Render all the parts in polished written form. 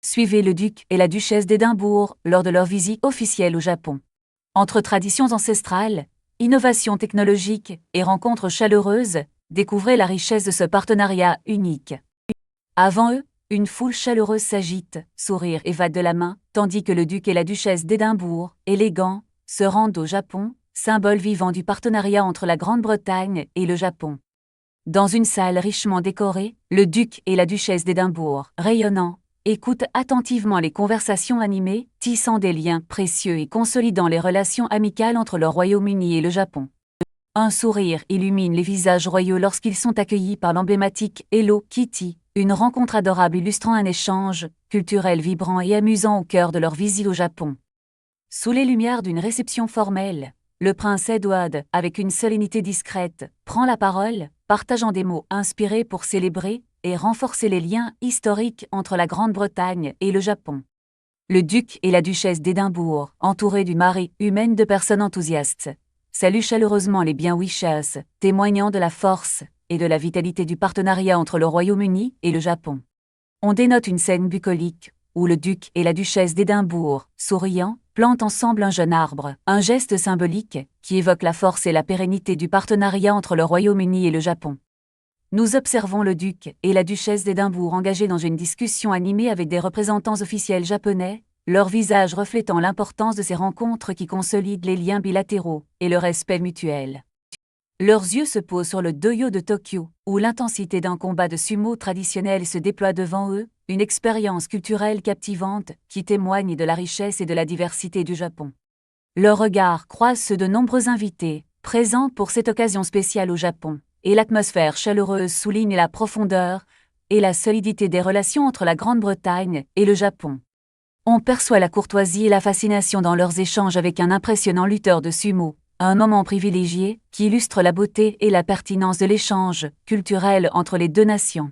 Suivez le duc et la duchesse d'Édimbourg lors de leur visite officielle au Japon. Entre traditions ancestrales, innovations technologiques et rencontres chaleureuses, découvrez la richesse de ce partenariat unique. Avant eux, une foule chaleureuse s'agite, sourire évade de la main, tandis que le duc et la duchesse d'Édimbourg, élégants, se rendent au Japon, symbole vivant du partenariat entre la Grande-Bretagne et le Japon. Dans une salle richement décorée, le duc et la duchesse d'Édimbourg, rayonnants, écoutent attentivement les conversations animées, tissant des liens précieux et consolidant les relations amicales entre le Royaume-Uni et le Japon. Un sourire illumine les visages royaux lorsqu'ils sont accueillis par l'emblématique Hello Kitty, une rencontre adorable illustrant un échange culturel vibrant et amusant au cœur de leur visite au Japon. Sous les lumières d'une réception formelle, le prince Edward, avec une solennité discrète, prend la parole, partageant des mots inspirés pour célébrer et renforcer les liens historiques entre la Grande-Bretagne et le Japon. Le duc et la duchesse d'Édimbourg, entourés d'une marée humaine de personnes enthousiastes, saluent chaleureusement les bien-wishers, témoignant de la force et de la vitalité du partenariat entre le Royaume-Uni et le Japon. On dénote une scène bucolique, où le duc et la duchesse d'Édimbourg, souriant, plantent ensemble un jeune arbre, un geste symbolique qui évoque la force et la pérennité du partenariat entre le Royaume-Uni et le Japon. Nous observons le duc et la duchesse d'Édimbourg engagés dans une discussion animée avec des représentants officiels japonais, leurs visages reflétant l'importance de ces rencontres qui consolident les liens bilatéraux et le respect mutuel. Leurs yeux se posent sur le dojo de Tokyo, où l'intensité d'un combat de sumo traditionnel se déploie devant eux, une expérience culturelle captivante qui témoigne de la richesse et de la diversité du Japon. Leurs regards croisent ceux de nombreux invités, présents pour cette occasion spéciale au Japon, et l'atmosphère chaleureuse souligne la profondeur et la solidité des relations entre la Grande-Bretagne et le Japon. On perçoit la courtoisie et la fascination dans leurs échanges avec un impressionnant lutteur de sumo, un moment privilégié qui illustre la beauté et la pertinence de l'échange culturel entre les deux nations.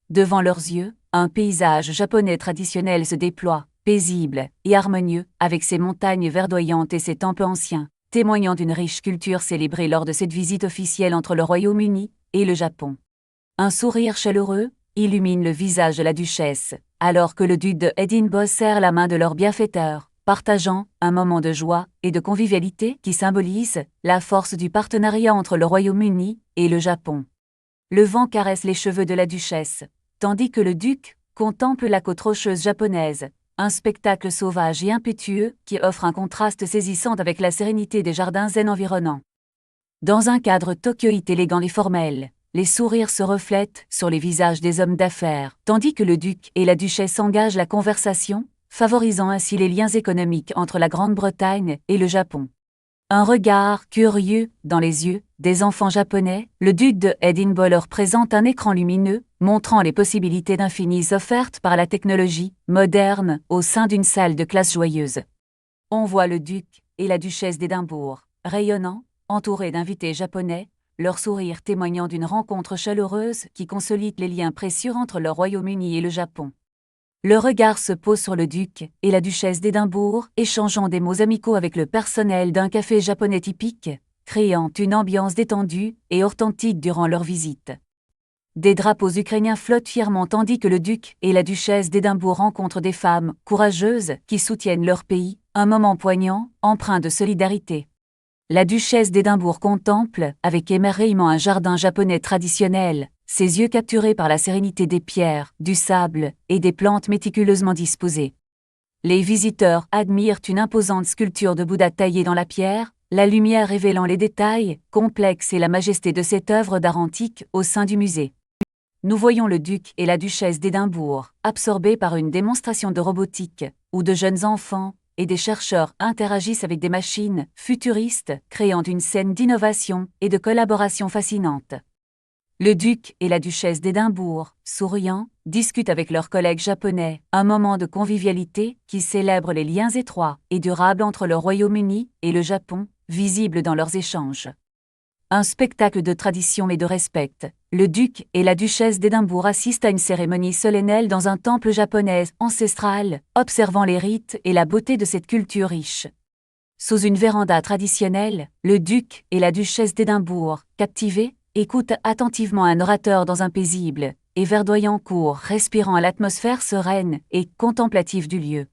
Devant leurs yeux, un paysage japonais traditionnel se déploie, paisible et harmonieux, avec ses montagnes verdoyantes et ses temples anciens, témoignant d'une riche culture célébrée lors de cette visite officielle entre le Royaume-Uni et le Japon. Un sourire chaleureux illumine le visage de la duchesse, alors que le duc de Édimbourg serre la main de leur bienfaiteur, partageant un moment de joie et de convivialité qui symbolise la force du partenariat entre le Royaume-Uni et le Japon. Le vent caresse les cheveux de la duchesse, tandis que le duc contemple la côte rocheuse japonaise, un spectacle sauvage et impétueux qui offre un contraste saisissant avec la sérénité des jardins zen environnants. Dans un cadre tokyoïte élégant et formel, les sourires se reflètent sur les visages des hommes d'affaires, tandis que le duc et la duchesse engagent la conversation, favorisant ainsi les liens économiques entre la Grande-Bretagne et le Japon. Un regard curieux dans les yeux des enfants japonais, le duc de Édimbourg leur présente un écran lumineux, montrant les possibilités infinies offertes par la technologie moderne au sein d'une salle de classe joyeuse. On voit le duc et la duchesse d'Édimbourg, rayonnants, entourés d'invités japonais, leur sourire témoignant d'une rencontre chaleureuse qui consolide les liens précieux entre le Royaume-Uni et le Japon. Le regard se pose sur le duc et la duchesse d'Édimbourg, échangeant des mots amicaux avec le personnel d'un café japonais typique, créant une ambiance détendue et authentique durant leur visite. Des drapeaux ukrainiens flottent fièrement tandis que le duc et la duchesse d'Édimbourg rencontrent des femmes courageuses qui soutiennent leur pays, un moment poignant, empreint de solidarité. La duchesse d'Édimbourg contemple, avec émerveillement, un jardin japonais traditionnel, ses yeux capturés par la sérénité des pierres, du sable et des plantes méticuleusement disposées. Les visiteurs admirent une imposante sculpture de Bouddha taillée dans la pierre, la lumière révélant les détails complexes et la majesté de cette œuvre d'art antique au sein du musée. Nous voyons le duc et la duchesse d'Édimbourg, absorbés par une démonstration de robotique, où de jeunes enfants et des chercheurs interagissent avec des machines futuristes, créant une scène d'innovation et de collaboration fascinante. Le duc et la duchesse d'Édimbourg, souriants, discutent avec leurs collègues japonais, un moment de convivialité qui célèbre les liens étroits et durables entre le Royaume-Uni et le Japon, visibles dans leurs échanges. Un spectacle de tradition et de respect, le duc et la duchesse d'Édimbourg assistent à une cérémonie solennelle dans un temple japonais ancestral, observant les rites et la beauté de cette culture riche. Sous une véranda traditionnelle, le duc et la duchesse d'Édimbourg, captivés, écoutent attentivement un orateur dans un paisible et verdoyant court respirant à l'atmosphère sereine et contemplative du lieu.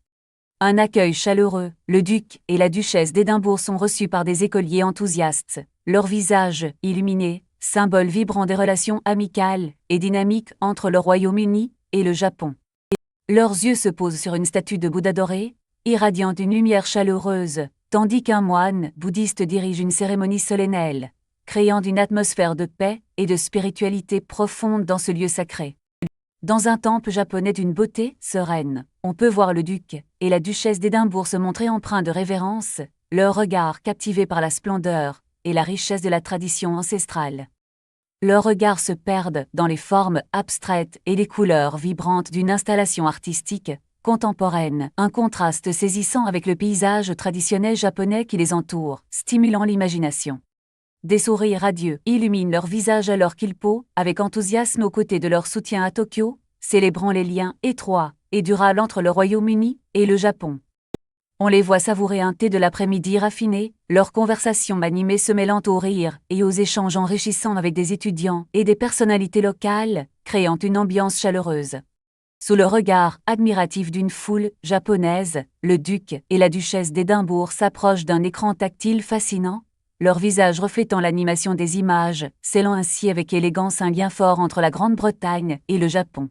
Un accueil chaleureux, le duc et la duchesse d'Édimbourg sont reçus par des écoliers enthousiastes, leurs visages illuminés, symbole vibrant des relations amicales et dynamiques entre le Royaume-Uni et le Japon. Leurs yeux se posent sur une statue de Bouddha doré, irradiant d'une lumière chaleureuse, tandis qu'un moine bouddhiste dirige une cérémonie solennelle, créant une atmosphère de paix et de spiritualité profonde dans ce lieu sacré. Dans un temple japonais d'une beauté sereine, on peut voir le duc et la duchesse d'Édimbourg se montrer empreints de révérence, leur regard captivé par la splendeur et la richesse de la tradition ancestrale. Leurs regards se perdent dans les formes abstraites et les couleurs vibrantes d'une installation artistique contemporaine, un contraste saisissant avec le paysage traditionnel japonais qui les entoure, stimulant l'imagination. Des sourires radieux illuminent leurs visages alors qu'ils posent avec enthousiasme aux côtés de leur soutien à Tokyo, célébrant les liens étroits et durables entre le Royaume-Uni et le Japon. On les voit savourer un thé de l'après-midi raffiné, leur conversation animée se mêlant aux rires et aux échanges enrichissants avec des étudiants et des personnalités locales, créant une ambiance chaleureuse. Sous le regard admiratif d'une foule japonaise, le duc et la duchesse d'Édimbourg s'approchent d'un écran tactile fascinant, leur visage reflétant l'animation des images, scellant ainsi avec élégance un lien fort entre la Grande-Bretagne et le Japon.